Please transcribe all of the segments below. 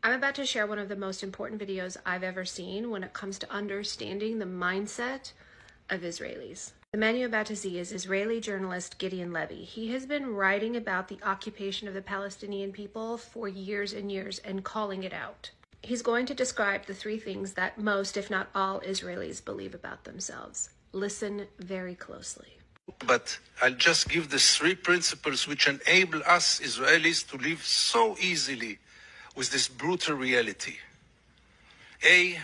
I'm about to share one of the most important videos I've ever seen when it comes to understanding the mindset of Israelis. The man you're about to see is Israeli journalist Gideon Levy. He has been writing about the occupation of the Palestinian people for years and years and calling it out. He's going to describe the three things that most, if not all, Israelis believe about themselves. Listen very closely. But I'll just give the three principles which enable us Israelis to live so easily with this brutal reality. A,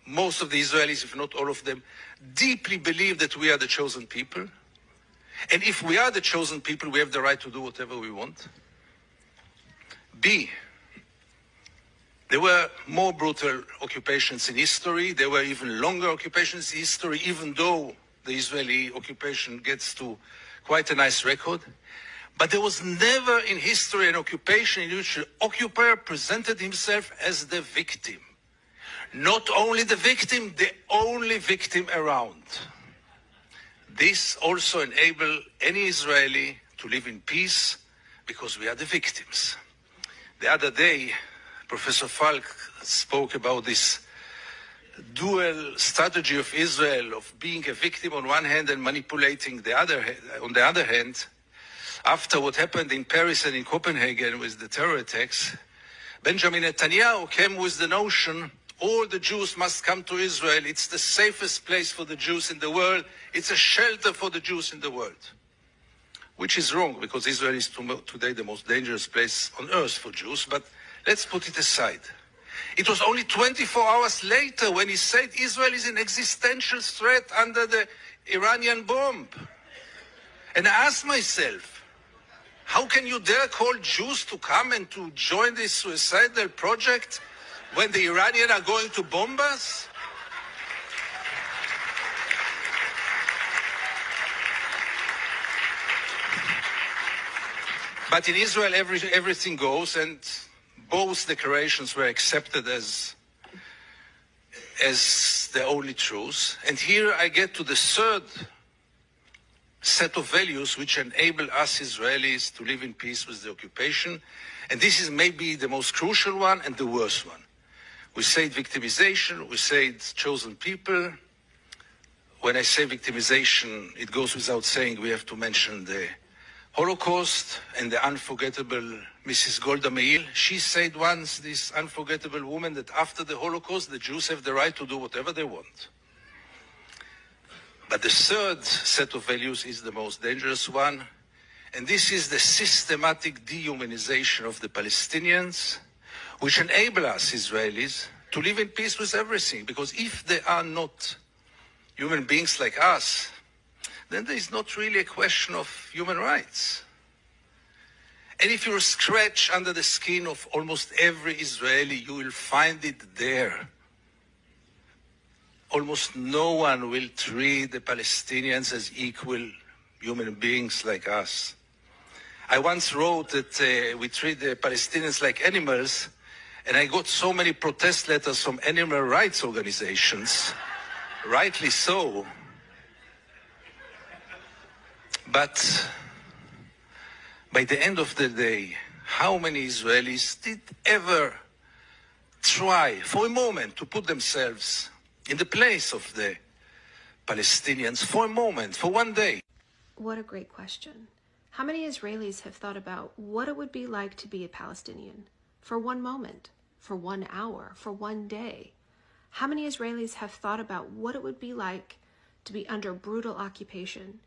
most of the Israelis, if not all of them, deeply believe that we are the chosen people. And if we are the chosen people, we have the right to do whatever we want. B, there were more brutal occupations in history. There were even longer occupations in history, even though the Israeli occupation gets to quite a nice record. But there was never in history an occupation in which the occupier presented himself as the victim. Not only the victim, the only victim around. This also enables any Israeli to live in peace because we are the victims. The other day, Professor Falk spoke about this dual strategy of Israel of being a victim on one hand and manipulating on the other hand. After what happened in Paris and in Copenhagen with the terror attacks, Benjamin Netanyahu came with the notion all the Jews must come to Israel. It's the safest place for the Jews in the world. It's a shelter for the Jews in the world. Which is wrong, because Israel is today the most dangerous place on earth for Jews. But let's put it aside. It was only 24 hours later when he said Israel is an existential threat under the Iranian bomb. And I asked myself, how can you dare call Jews to come and to join this suicidal project when the Iranians are going to bomb us? But in Israel, everything goes, and both declarations were accepted as the only truth. And here I get to the third set of values which enable us Israelis to live in peace with the occupation. And this is maybe the most crucial one and the worst one. We say victimization, we say chosen people. When I say victimization, it goes without saying we have to mention the Holocaust and the unforgettable Mrs. Golda Meir. She said once, this unforgettable woman, that after the Holocaust, the Jews have the right to do whatever they want. But the third set of values is the most dangerous one, and this is the systematic dehumanization of the Palestinians, which enable us Israelis to live in peace with everything. Because if they are not human beings like us, then there is not really a question of human rights. And if you scratch under the skin of almost every Israeli, you will find it there. Almost no one will treat the Palestinians as equal human beings like us. I once wrote that we treat the Palestinians like animals, and I got so many protest letters from animal rights organizations, rightly so. But by the end of the day, how many Israelis did ever try for a moment to put themselves in the place of the Palestinians for a moment, for one day? What a great question. How many Israelis have thought about what it would be like to be a Palestinian for one moment, for 1 hour, for one day? How many Israelis have thought about what it would be like to be under brutal occupation,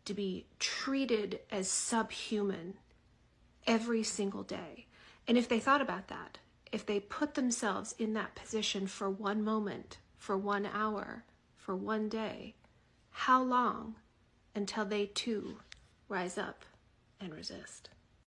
to be treated as subhuman every single day? And if they thought about that, if they put themselves in that position for one moment, for 1 hour, for one day, how long until they too rise up and resist?